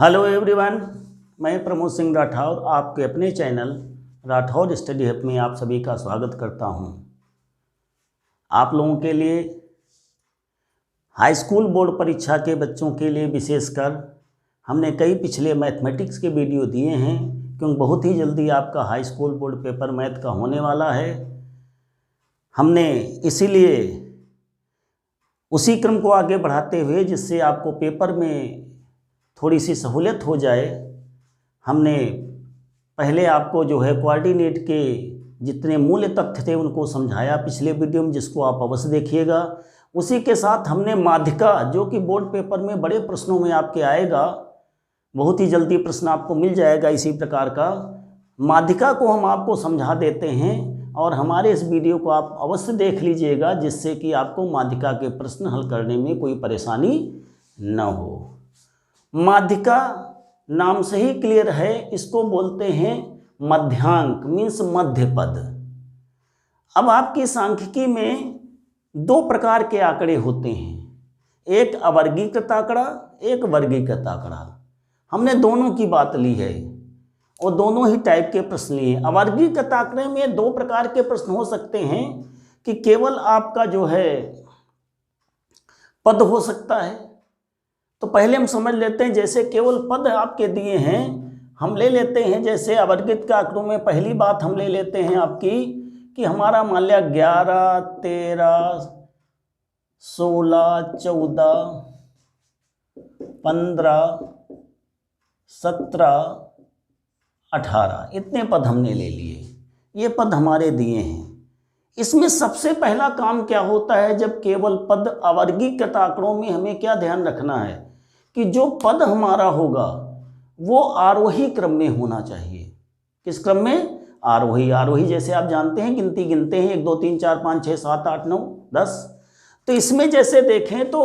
Hello everyone, मैं प्रमोद सिंह राठौर आपके अपने चैनल राठौर स्टडी हब में आप सभी का स्वागत करता हूं। आप लोगों के लिए हाई स्कूल बोर्ड परीक्षा के बच्चों के लिए विशेषकर हमने कई पिछले मैथमेटिक्स के वीडियो दिए हैं, क्योंकि बहुत ही जल्दी आपका high school board paper math का होने वाला है। हमने इसीलिए उसी क्रम को आगे बढ़ाते हुए, जिससे आपको पेपर में थोड़ी सी सहूलियत हो जाए, हमने पहले आपको कोऑर्डिनेट के जितने मूल तथ्य थे उनको समझाया पिछले वीडियो में, जिसको आप अवश्य देखिएगा। उसी के साथ हमने माध्यिका, जो कि बोर्ड पेपर में बड़े प्रश्नों में आपके आएगा, बहुत ही जल्दी प्रश्न आपको मिल जाएगा इसी प्रकार का, माध्यिका को हम आपको समझा देते हैं। और हमारे इस वीडियो को आप अवश्य देख लीजिएगा, जिससे कि आपको माध्यिका के प्रश्न हल करने में कोई परेशानी न हो। माध्यिका नाम से ही क्लियर है, इसको बोलते हैं मध्यांक, मीन्स मध्य पद। अब आपकी सांख्यिकी में दो प्रकार के आंकड़े होते हैं, एक अवर्गीकृत आंकड़ा, एक वर्गीकृत आंकड़ा। हमने दोनों की बात ली है और दोनों ही टाइप के प्रश्न लिए। अवर्गीकृत आंकड़े में दो प्रकार के प्रश्न हो सकते हैं कि केवल आपका पद हो सकता है। तो पहले हम समझ लेते हैं, जैसे केवल पद आपके दिए हैं, हम ले लेते हैं। जैसे अवर्गीकृत के आंकड़ों में पहली बात हम ले लेते हैं आपकी कि हमारा मान लिया 11, 13, 16, 14, 15, 17, 18 इतने पद हमने ले लिए। ये पद हमारे दिए हैं। इसमें सबसे पहला काम क्या होता है, जब केवल पद अवर्गीकृत आंकड़ों में हमें क्या ध्यान रखना है कि जो पद हमारा होगा वो आरोही क्रम में होना चाहिए। किस क्रम में? आरोही। जैसे आप जानते हैं, गिनती गिनते हैं 1 2 3 4 5 6 7 8 9 10। तो इसमें जैसे देखें तो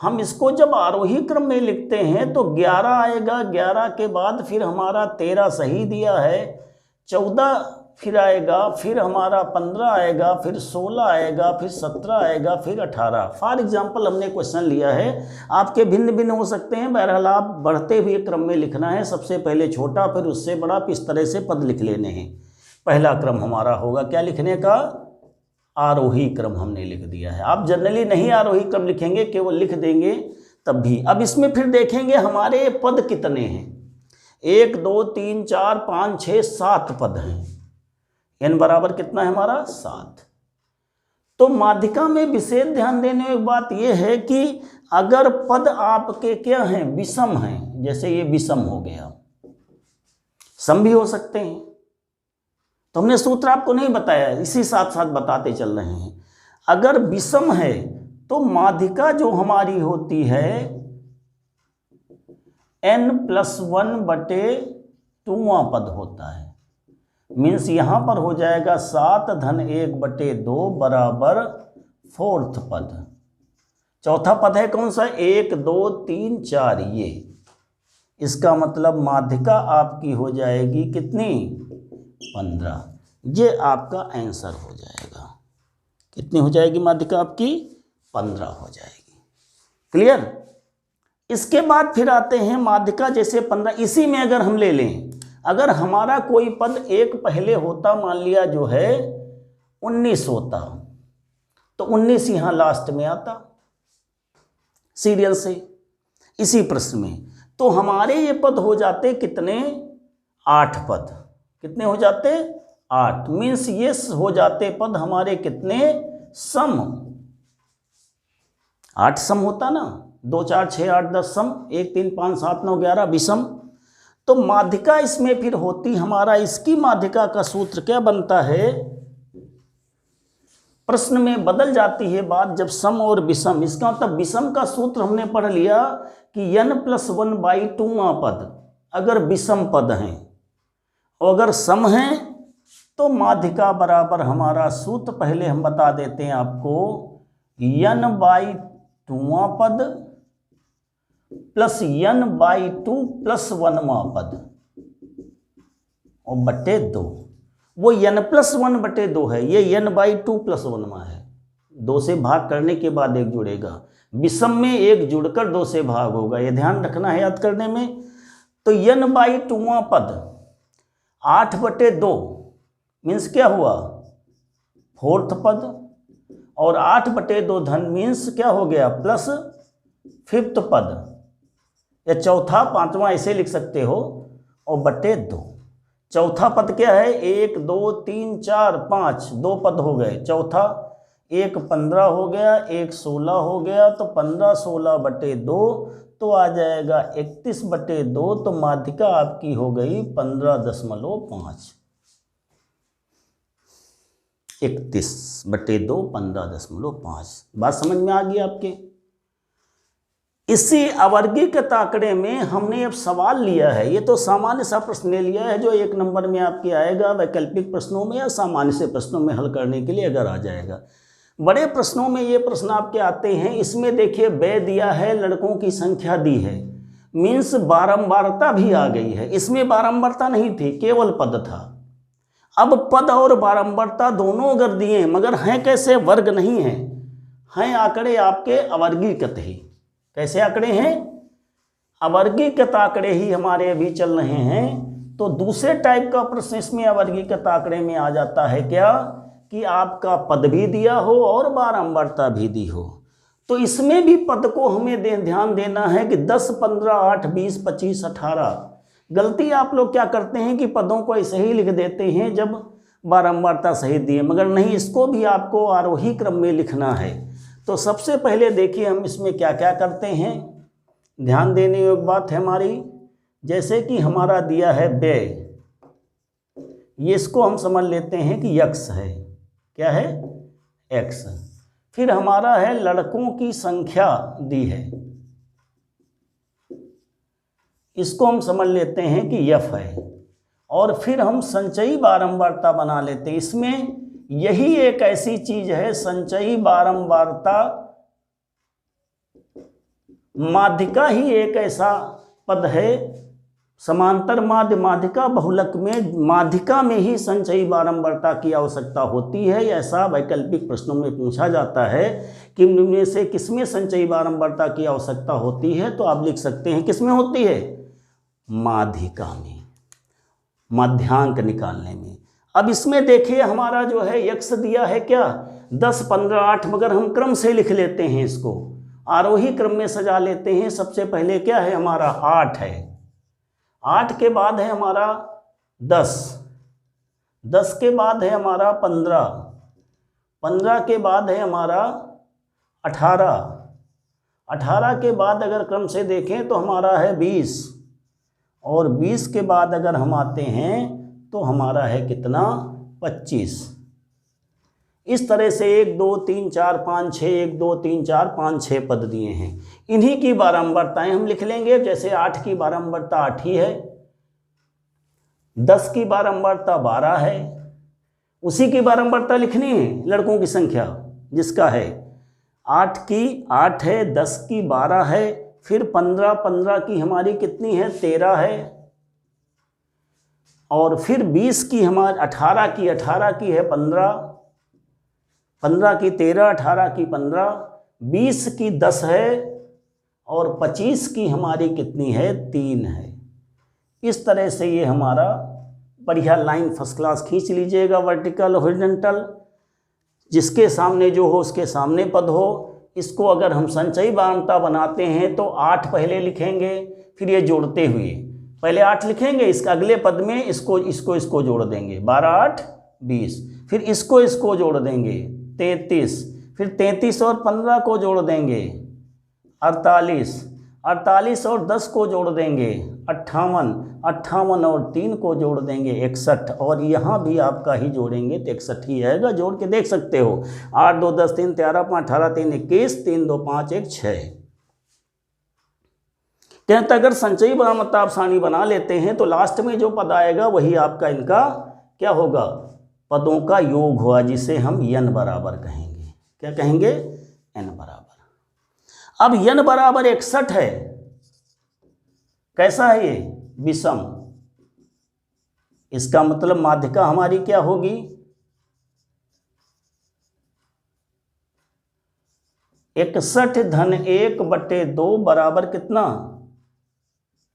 हम इसको जब आरोही क्रम में लिखते हैं तो 11 आएगा, 11 के बाद फिर हमारा 13 सही दिया है, 14 फिर आएगा, फिर हमारा 15 आएगा, फिर 16 आएगा, फिर 17 आएगा, फिर 18। फॉर एग्जांपल हमने क्वेश्चन लिया है, आपके भिन्न भिन्न हो सकते हैं, बहरहाल आप बढ़ते हुए क्रम में लिखना है। सबसे पहले छोटा, फिर उससे बड़ा, इस तरह से पद लिख लेने हैं। पहला क्रम हमारा होगा क्या लिखने का? आरोही क्रम हमने लिख दिया है। आप जनरली नहीं आरोही क्रम लिखेंगे, केवल लिख देंगे तब भी। अब इसमें फिर देखेंगे हमारे पद कितने हैं। 1 2 3 4 5 6 7 पद हैं। n बराबर कितना है हमारा? 7। तो माध्यिका में विशेष ध्यान देने की बात यह है कि अगर पद आपके क्या हैं? विषम हैं। जैसे ये विषम हो गया, सम भी हो सकते हैं। तो हमने सूत्र आपको नहीं बताया, इसी साथ साथ बताते चल रहे हैं। अगर विषम है तो माध्यिका जो हमारी होती है n+1/2वां पद होता है। मीन्स यहां पर हो जाएगा 7-1/2 बराबर 4th पद। चौथा पद है कौन सा? 1 2 3 4 ये। इसका मतलब माध्यिका आपकी हो जाएगी कितनी? 15। ये आपका आंसर हो जाएगा। कितनी हो जाएगी माध्यिका आपकी? 15 हो जाएगी। क्लियर? इसके बाद फिर आते हैं माध्यिका जैसे 15। इसी में अगर हम ले लें, अगर हमारा कोई पद एक पहले होता, मान लिया 19 होता, तो 19 यहां लास्ट में आता सीरियल से इसी प्रश्न में। तो हमारे ये पद हो जाते कितने? 8 पद। कितने हो जाते? 8। मीन्स ये हो जाते पद हमारे कितने? सम। 8 सम होता ना, 2 4 6 8 10 सम, 1 3 5 7 9 11 विषम। तो माध्यिका इसमें फिर होती हमारा, इसकी माध्यिका का सूत्र क्या बनता है? प्रश्न में बदल जाती है बात जब सम और विषम। इसका मतलब विषम का सूत्र हमने पढ़ लिया कि n+1/2वां पद अगर विषम पद हैं, और अगर सम हैं तो माध्यिका बराबर हमारा सूत्र पहले हम बता देते हैं आपको, n/2वां पद प्लस n/2 + 1वां पद और बटे 2। वो n+1/2 है, ये n/2 + 1वां है। 2 से भाग करने के बाद 1 जुड़ेगा। विषम में 1 जुड़कर 2 से भाग होगा, ये ध्यान रखना है याद करने में। तो n/2वां पद 8/2 मीन्स क्या हुआ, 4th पद, और 8/2 धन मीन्स क्या हो गया, प्लस 5th पद, या चौथा 5वां ऐसे लिख सकते हो, और बटे 2। चौथा पद क्या है, 1 2 3 4 5, 2 पद हो गए। चौथा 1 15 हो गया, 1 16 हो गया, तो 15 16/2 तो आ जाएगा 31/2, तो माध्यिका आपकी हो गई 15.5। 31/2 15.5। बात समझ में आ गई आपके। इसी अवर्गीकृत आंकड़े में हमने अब सवाल लिया है, ये तो सामान्य सा प्रश्न ले लिया है जो 1 नंबर में आपके आएगा वैकल्पिक प्रश्नों में या सामान्य से प्रश्नों में हल करने के लिए अगर आ जाएगा। बड़े प्रश्नों में ये प्रश्न आपके आते हैं। इसमें देखिए व्यय दिया है, लड़कों की संख्या दी है, मीन्स बारंबारता भी आ गई है। इसमें बारंबारता नहीं थी, केवल पद था। अब पद और बारंबारता दोनों अगर दिए, मगर हैं कैसे, वर्ग नहीं है, हैं आंकड़े आपके अवर्गीकृत ही। कैसे आंकड़े हैं, अवर्गीकृत आंकड़े ही हमारे अभी चल रहे हैं। तो दूसरे टाइप का प्रश्न इसमें अवर्गीकृत आंकड़े में आ जाता है क्या, कि आपका पद भी दिया हो और बारंबारता भी दी हो। तो इसमें भी पद को हमें ध्यान देना है कि 10 15 8 20 25 18। गलती आप लोग क्या करते हैं कि पदों को ऐसे ही लिख देते हैं जब बारंबारता सहित दिए, मगर नहीं, इसको भी आपको आरोही क्रम में लिखना है। तो सबसे पहले देखिए हम इसमें क्या क्या करते हैं, ध्यान देने योग्य बात है हमारी। जैसे कि हमारा दिया है व्यय, ये इसको हम समझ लेते हैं कि x है, क्या है, x। फिर हमारा है लड़कों की संख्या दी है, इसको हम समझ लेते हैं कि f है। और फिर हम संचयी बारंबारता बना लेते हैं। इसमें यही एक ऐसी चीज है, संचयी बारंबारता, माध्यिका ही एक ऐसा पद है, समांतर माध्य माध्यिका बहुलक में, माध्यिका में ही संचयी बारंबारता की आवश्यकता होती है। ऐसा वैकल्पिक प्रश्नों में पूछा जाता है कि इनमें से किसमें संचयी बारंबारता की आवश्यकता होती है, तो आप लिख सकते हैं किसमें होती है, माध्यिका में, माध्यांक निकालने में। अब इसमें देखिए हमारा जो है x दिया है क्या, 10 15 8, मगर हम क्रम से लिख लेते हैं, इसको आरोही क्रम में सजा लेते हैं। सबसे पहले क्या है हमारा 8 है, 8 के बाद है हमारा 10, 10 के बाद है हमारा 15, 15 के बाद है हमारा 18, 18 के बाद अगर क्रम से देखें तो हमारा है 20, और 20 के बाद अगर हम आते हैं तो हमारा है कितना, 25। इस तरह से 1 2 3 4 5 6, 1 2 3 4 5 6 पद दिए हैं। इन्हीं की बारंबारताएं हम लिख लेंगे। जैसे 8 की बारंबारता 8 ही है, 10 की बारंबारता 12 है, उसी की बारंबारता लिखनी है लड़कों की संख्या, जिसका है 8 की 8 है, 10 की 12 है, फिर 15 15 की हमारी कितनी है, 13 है, और फिर 20 की हमारी 18 की है 15, 15 की 13, 18 की 15, 20 की 10 है, और 25 की हमारी कितनी है, 3 है। इस तरह से ये हमारा बढ़िया लाइन फर्स्ट क्लास खींच लीजिएगा, वर्टिकल हॉरिजॉन्टल, जिसके सामने जो हो उसके सामने पद हो। इसको अगर हम संचयी बारंबारता बनाते हैं तो 8 पहले लिखेंगे, फिर ये जोड़ते हुए पहले 8 लिखेंगे, इसका अगले पद में इसको जोड़ देंगे, 12 8 20, फिर इसको जोड़ देंगे 33, फिर 33 और 15 को जोड़ देंगे 48, 48 और 10 को जोड़ देंगे 58, 58 और 3 को जोड़ देंगे 61, और यहाँ भी आपका ही जोड़ेंगे तो 61 ही आएगा। जोड़ के देख सकते हो, 8 2 10 3 13 5 18 3 21 3 2 5 1 6। कहते अगर संचयी बारंबारता आप सारणी बना लेते हैं तो लास्ट में जो पद आएगा वही आपका इनका क्या होगा, पदों का योग हुआ, जिसे हम n बराबर कहेंगे। क्या कहेंगे, n बराबर। अब n बराबर 61 है, कैसा है ये, विषम। इसका मतलब माध्यिका हमारी क्या होगी, 61 धन 1/2 बराबर कितना,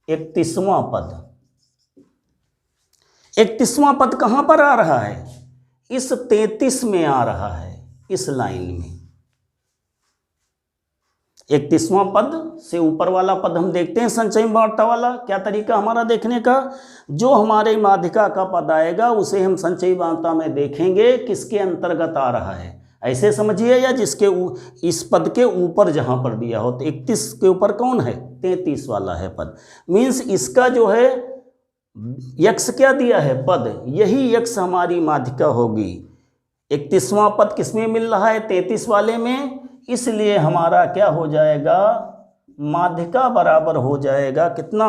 31वां पद। 31वां पद कहाँ पर आ रहा है? इस 33 में आ रहा है, इस लाइन में। 31वां पद से ऊपर वाला पद हम देखते हैं, संचयी वार्ता वाला। क्या तरीका हमारा देखने का? जो हमारे माध्यिका का पद आएगा उसे हम संचयी वार्ता में देखेंगे किसके अंतर्गत आ रहा है, ऐसे समझिए, या जिसके इस पद के ऊपर जहां पर दिया हो। तो 31 के ऊपर कौन है? 33 वाला है पद। मीन्स इसका जो है यक्ष क्या दिया है? पद। यही यक्ष हमारी माध्यिका होगी। 31वां पद किसमें मिल रहा है? 33 वाले में। इसलिए हमारा क्या हो जाएगा? माध्यिका बराबर हो जाएगा कितना?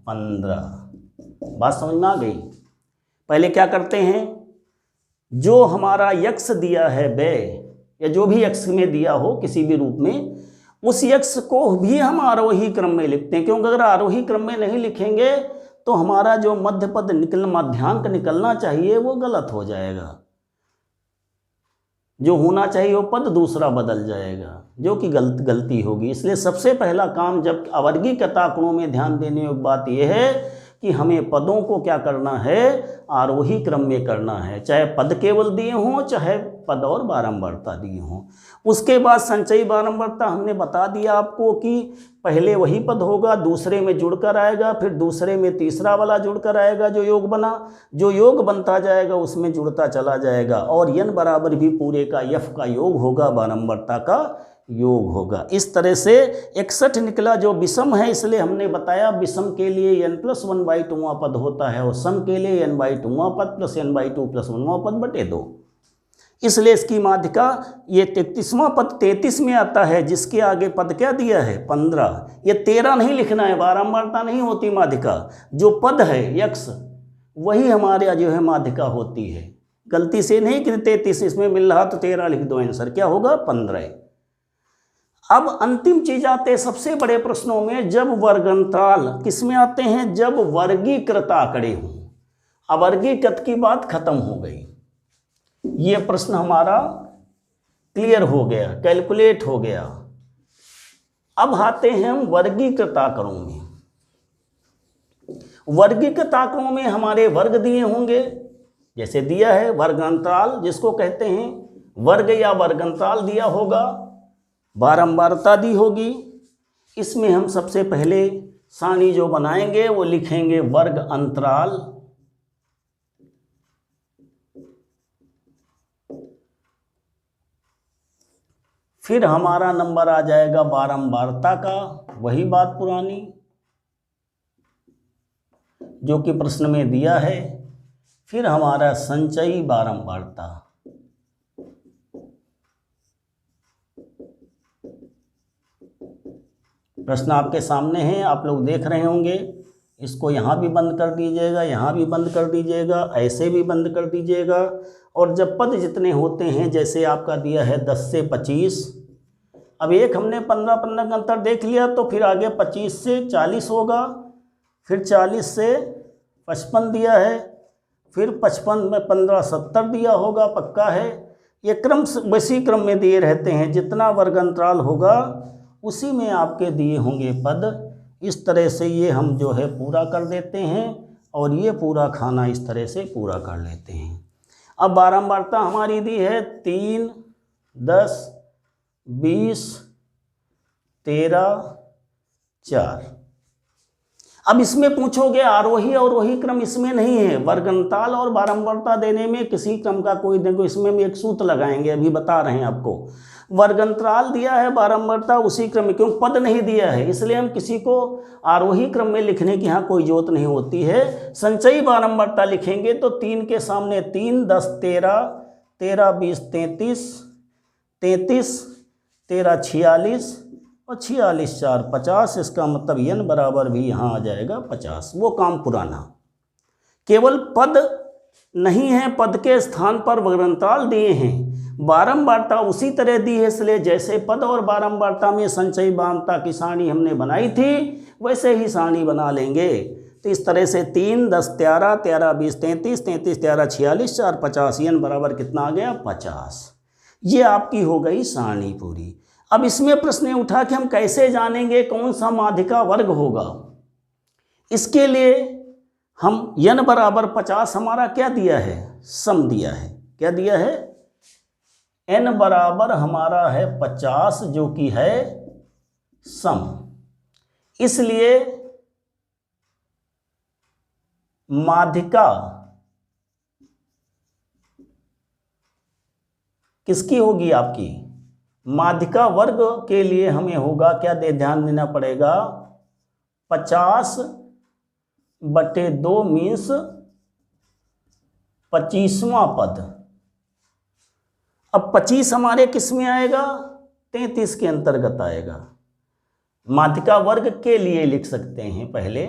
15। बात समझ में आ गई? पहले क्या करते हैं, जो हमारा यक्ष दिया है व्यय, या जो भी यक्ष में दिया हो किसी भी रूप में, उस यक्ष को भी हम आरोही क्रम में लिखते हैं। क्योंकि अगर आरोही क्रम में नहीं लिखेंगे तो हमारा जो मध्य पद मध्यांक निकलना चाहिए वो गलत हो जाएगा। जो होना चाहिए वो पद दूसरा बदल जाएगा, जो कि गलती होगी। इसलिए सबसे पहला काम जब अवर्गीकृत आंकड़ों में ध्यान देने योग्य बात यह है कि हमें पदों को क्या करना है? आरोही क्रम में करना है, चाहे पद केवल दिए हों, चाहे पद और बारंबारता दिए हों। उसके बाद संचयी बारंबारता हमने बता दिया आपको कि पहले वही पद होगा, दूसरे में जुड़कर आएगा, फिर दूसरे में तीसरा वाला जुड़कर आएगा, जो योग बना, जो योग बनता जाएगा उसमें जुड़ता चला जाएगा। और n बराबर भी पूरे का f का योग होगा, बारंबारता का योग होगा। इस तरह से 61 निकला, जो विषम है। इसलिए हमने बताया विषम के लिए n+1/2वां पद होता है और सम के लिए n/2वां पद प्लस n/2+1वां पद बटे 2। इसलिए इसकी माध्यिका ये 33वां पद 33 में आता है, जिसके आगे पद क्या दिया है? 15। ये 13 नहीं लिखना है, बारंबारता नहीं होती माध्यिका। जो पद है यक्ष वही हमारे जो है माध्यिका होती है। गलती से नहीं कि 33 इसमें मिल रहा तो 13 लिख दो, आंसर क्या होगा? 15। अब अंतिम चीज आते हैं सबसे बड़े प्रश्नों में, जब वर्गंतराल किस में आते हैं? जब वर्गीकृत आंकड़े हों। अवर्गीकृत की बात खत्म हो गई, ये प्रश्न हमारा क्लियर हो गया, कैलकुलेट हो गया। अब आते हैं हम वर्गीकृत आंकड़ों में। वर्गीकृत आंकड़ों में हमारे वर्ग दिए होंगे, जैसे दिया है वर्गांतराल, जिसको कहते हैं वर्ग या वर्गांतराल दिया होगा, बारंबारता दी होगी। इसमें हम सबसे पहले सारणी जो बनाएंगे वो लिखेंगे वर्ग अंतराल, फिर हमारा नंबर आ जाएगा बारंबारता का, वही बात पुरानी जो कि प्रश्न में दिया है। फिर हमारा संचयी बारंबारता, प्रश्न आपके सामने हैं, आप लोग देख रहे होंगे। इसको यहाँ भी बंद कर दीजिएगा, यहाँ भी बंद कर दीजिएगा, ऐसे भी बंद कर दीजिएगा। और जब पद जितने होते हैं, जैसे आपका दिया है 10 से 25, अब एक हमने 15 का अंतर देख लिया, तो फिर आगे 25 से 40 होगा, फिर 40 से 55 दिया है, फिर 55 में 15 70 दिया होगा, पक्का है। ये क्रम वैसी क्रम में दिए रहते हैं, जितना वर्ग अंतराल होगा उसी में आपके दिए होंगे पद। इस तरह से ये हम जो है पूरा कर देते हैं और ये पूरा खाना इस तरह से पूरा कर लेते हैं। अब बारंबारता हमारी दी है 3, 10, 20, 13, 4। अब इसमें पूछोगे आरोही अवरोही क्रम इसमें नहीं है। वर्गांतराल और बारंबारता देने में किसी क्रम का कोई देखो, इसमें भी एक सूत्र लगाएंगे, अभी बता रहे हैं आपको। वर्गांतराल दिया है, बारंबारता उसी क्रम में, क्योंकि पद नहीं दिया है, इसलिए हम किसी को आरोही क्रम में लिखने की यहाँ कोई जरूरत नहीं होती है। संचयी बारंबारता लिखेंगे तो 3 के सामने 3, 10, 13, 13, 20, 33, 33, 13, 46 और 46, 4, 50। इसका मतलब n बराबर भी यहाँ आ जाएगा 50। वो काम पुराना, केवल पद नहीं है, पद के स्थान पर वर्गांतराल दिए हैं, बारंबारता उसी तरह दी है। इसलिए जैसे पद और बारंबारता में संचयी बारंबारता की सारणी हमने बनाई थी, वैसे ही सारणी बना लेंगे। तो इस तरह से 3, 10, 13, 13, 20, 33, 33, 13, 46, 4, 50, n बराबर कितना आ गया? 50। ये आपकी हो गई सारणी पूरी। अब इसमें प्रश्न उठा कि हम कैसे जानेंगे कौन सा माध्यिका वर्ग होगा। इसके लिए हम n बराबर 50 हमारा क्या दिया है, सम दिया है। क्या दिया है, n बराबर हमारा है 50 जो कि है सम। इसलिए माध्यिका किसकी होगी, आपकी माध्यिका वर्ग के लिए हमें होगा क्या ध्यान देना पड़ेगा, 50/2 मीन्स 25वां पद। अब 25 हमारे किस में आएगा, 33 के अंतर्गत आएगा। माध्यिका वर्ग के लिए लिख सकते हैं पहले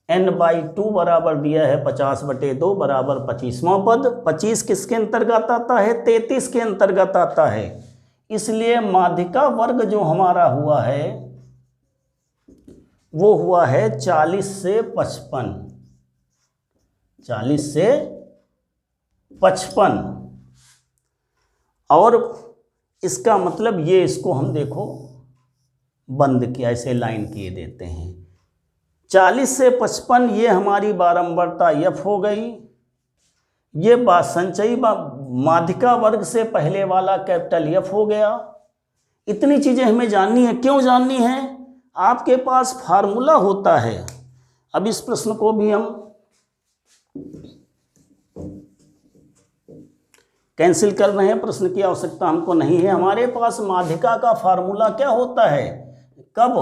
n/2 बराबर दिया है 50/2 बराबर 25वां पद। 25 किसके अंतर्गत आता है, 33 के अंतर्गत आता है। इसलिए माध्यिका वर्ग जो हमारा हुआ है वो हुआ है 40 से 55, 40 से 55। और इसका मतलब ये, इसको हम देखो बंद किया, ऐसे लाइन किए देते हैं। 40 से 55 ये हमारी बारंबारता f हो गई। ये संचयी माध्यिका वर्ग से पहले वाला कैपिटल F हो गया। इतनी चीज़ें हमें जाननी है। क्यों जाननी है, आपके पास फार्मूला होता है। अब इस प्रश्न को भी हम कैंसिल कर रहे हैं, प्रश्न की आवश्यकता हमको नहीं है। हमारे पास माध्यिका का फार्मूला क्या होता है, कब,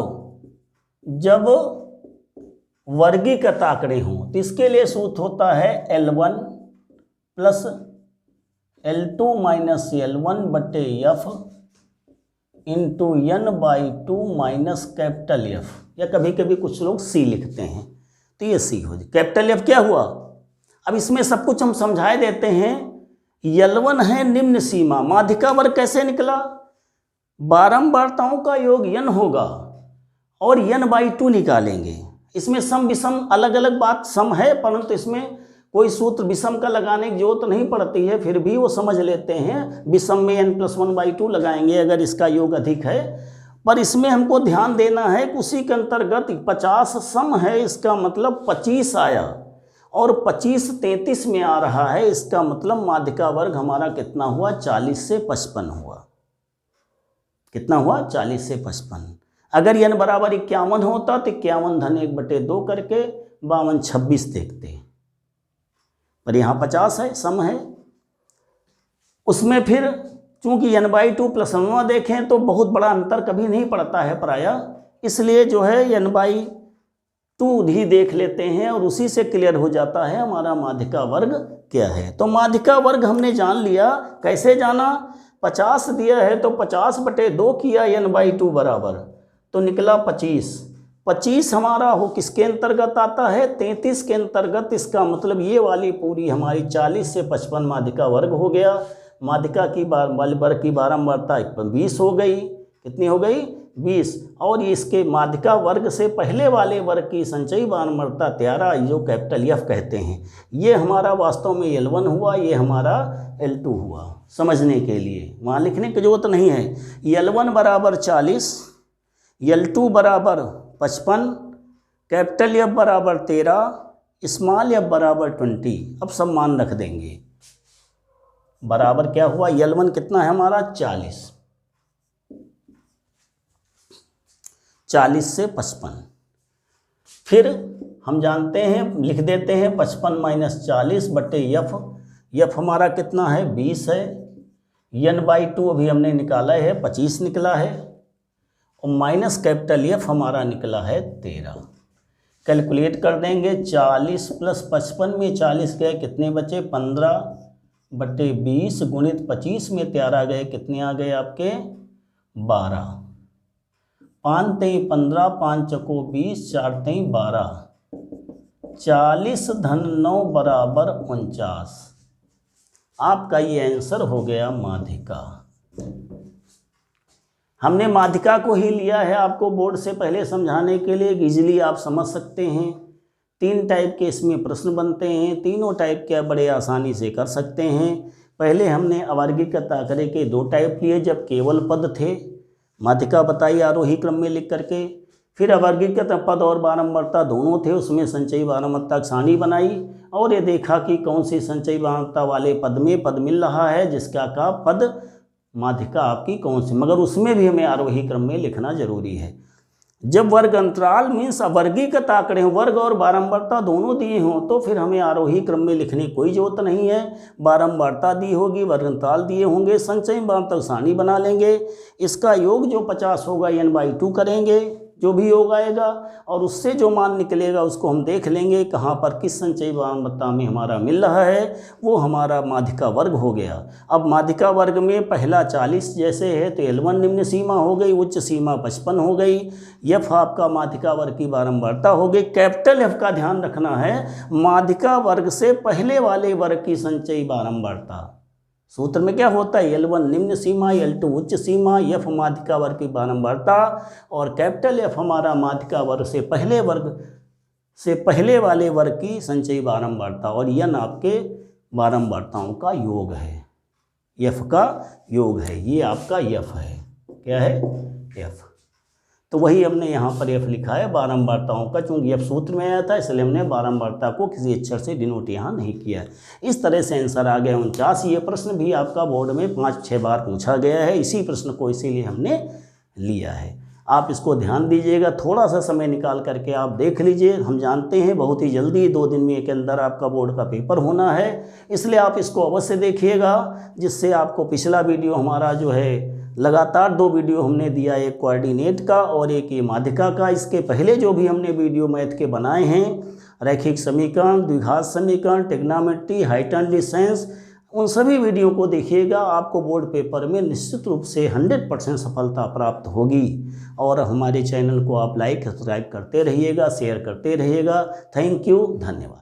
जब वर्गीकृत आंकड़े हों, तो इसके लिए सूत्र होता है L1 plus L2 minus L1/F into n/2 minus capital F, या कभी कभी कुछ लोग C लिखते हैं, तो ये C हो जाए। कैपिटल F क्या हुआ, अब इसमें सब कुछ हम समझाए देते हैं। L1 है निम्न सीमा। माध्यिका वर्ग कैसे निकला, बारंबारताओं का योग n होगा और n/2 निकालेंगे। इसमें सम विषम अलग अलग बात, सम है परंतु इसमें कोई सूत्र विषम का लगाने की जरूरत नहीं पड़ती है, फिर भी वो समझ लेते हैं। विषम में n+1/2 लगाएंगे अगर इसका योग अधिक है। पर इसमें हमको ध्यान देना है कि उसी के अंतर्गत 50 सम है, इसका मतलब 25 आया और 25 33 में आ रहा है। इसका मतलब माध्यिका वर्ग हमारा कितना हुआ, 40 से 55 हुआ। कितना हुआ, 40 से 55। अगर n बराबर 51 होता तो 51 धन 1/2 करके 52 26 देखते, पर यहाँ 50 है, सम है। उसमें फिर चूंकि n/2 प्लस n देखें तो बहुत बड़ा अंतर कभी नहीं पड़ता है प्रायः, इसलिए जो है n/2 ही देख लेते हैं और उसी से क्लियर हो जाता है हमारा माध्यिका वर्ग क्या है। तो माध्यिका वर्ग हमने जान लिया। कैसे जाना, 50 दिया है तो 50/2 किया n/2 बराबर, तो निकला 25। 25 हमारा हो किसके अंतर्गत आता है, 33 के अंतर्गत। इसका मतलब ये वाली पूरी हमारी 40 से 55 माध्यिका वर्ग हो गया। माध्यिका की वर्ग की बारंबारता 20 हो गई। कितनी हो गई, 20। और इसके माध्यिका वर्ग से पहले वाले वर्ग की संचयी बारंबारता 13, जो कैपिटल F कहते हैं। ये हमारा वास्तव में L1 हुआ, ये हमारा L2 हुआ। समझने के लिए वहाँ लिखने की जरूरत नहीं है। L1 बराबर 40, L2 बराबर 55, कैपिटल F बराबर 13, स्मॉल f बराबर 20। अब सब मान रख देंगे। बराबर क्या हुआ, L1 कितना है हमारा, 40, 40 से 55। फिर हम जानते हैं, लिख देते हैं 55 माइनस 40/F। F हमारा कितना है, 20 है। n/2 अभी हमने निकाला है, 25 निकला है, और माइनस कैपिटल F हमारा निकला है 13। कैलकुलेट कर देंगे, 40 प्लस 55 में 40 गए, कितने बचे, 15/20 गुणित 25 में 13 गए, कितने आ गए आपके, 12। 5 तेई 15, 5 चको 20, 4 तेई 12, 40 धन 9 बराबर 49। आपका ये आंसर हो गया माध्यिका। हमने माध्यिका को ही लिया है आपको बोर्ड से पहले समझाने के लिए, इजीली आप समझ सकते हैं। 3 टाइप के इसमें प्रश्न बनते हैं, तीनों टाइप के बड़े आसानी से कर सकते हैं। पहले हमने अवर्गीकृत आंकड़े के 2 टाइप लिए जब केवल पद थे, माध्यिका बताई आरोही क्रम में लिख करके। फिर अवर्गीकृत पद और बारंबारता दोनों थे, उसमें संचयी बारंबारता सारणी बनाई और ये देखा कि कौन सी संचयी बारंबारता वाले पद में पद मिल रहा है जिसका का पद माध्यिका आपकी कौन सी, मगर उसमें भी हमें आरोही क्रम में लिखना जरूरी है। जब वर्ग अंतराल मीन्स अवर्गीकृत आंकड़े हों, वर्ग और बारंबारता दोनों दिए हों, तो फिर हमें आरोही क्रम में लिखने की कोई जरूरत नहीं है। बारंबारता दी होगी, वर्ग अंतराल दिए होंगे, संचयी बारंबारता सारणी बना लेंगे, इसका योग जो 50 होगा n/2 करेंगे, जो भी योग आएगा, और उससे जो मान निकलेगा उसको हम देख लेंगे कहाँ पर किस संचयी बारंबारता में हमारा मिल रहा है, वो हमारा माध्यिका वर्ग हो गया। अब माध्यिका वर्ग में पहला 40 जैसे है तो L1 निम्न सीमा हो गई, उच्च सीमा 55 हो गई, F आपका माध्यिका वर्ग की बारंबारता हो गई। कैपिटल F का ध्यान रखना है, माध्यिका वर्ग से पहले वाले वर्ग की संचयी बारंबारता। सूत्र में क्या होता है, L1 निम्न सीमा, L2 उच्च सीमा, F माध्यिका वर्ग की बारंबारता, और कैपिटल F हमारा माध्यिका वर्ग से पहले वाले वर्ग की संचयी बारंबारता, और n आपके बारंबारताओं का योग है, F का योग है, ये आपका F है। क्या है, F। तो वही हमने यहाँ पर F लिखा है बारंबारताओं का, चूँकि F सूत्र में आया था इसलिए हमने बारंबारता को किसी अक्षर से डिनोट यहाँ नहीं किया है। इस तरह से आंसर आ गया 49। ये प्रश्न भी आपका बोर्ड में 5-6 बार पूछा गया है, इसी प्रश्न को इसीलिए हमने लिया है। आप इसको ध्यान दीजिएगा, थोड़ा सा समय निकाल करके आप देख लीजिए। हम जानते हैं बहुत ही जल्दी 2 दिन में के अंदर आपका बोर्ड का पेपर होना है, इसलिए आप इसको अवश्य देखिएगा, जिससे आपको पिछला वीडियो हमारा जो है लगातार 2 वीडियो हमने दिया, एक कोऑर्डिनेट का और एक ये माध्यिका का। इसके पहले जो भी हमने वीडियो मैथ के बनाए हैं, रैखिक समीकरण, द्विघात समीकरण, ट्रिग्नोमेट्री, हाइट एंड डिस्टेंस, उन सभी वीडियो को देखिएगा। आपको बोर्ड पेपर में निश्चित रूप से 100% सफलता प्राप्त होगी। और हमारे चैनल को आप लाइक सब्सक्राइब करते रहिएगा, शेयर करते रहिएगा। थैंक यू, धन्यवाद।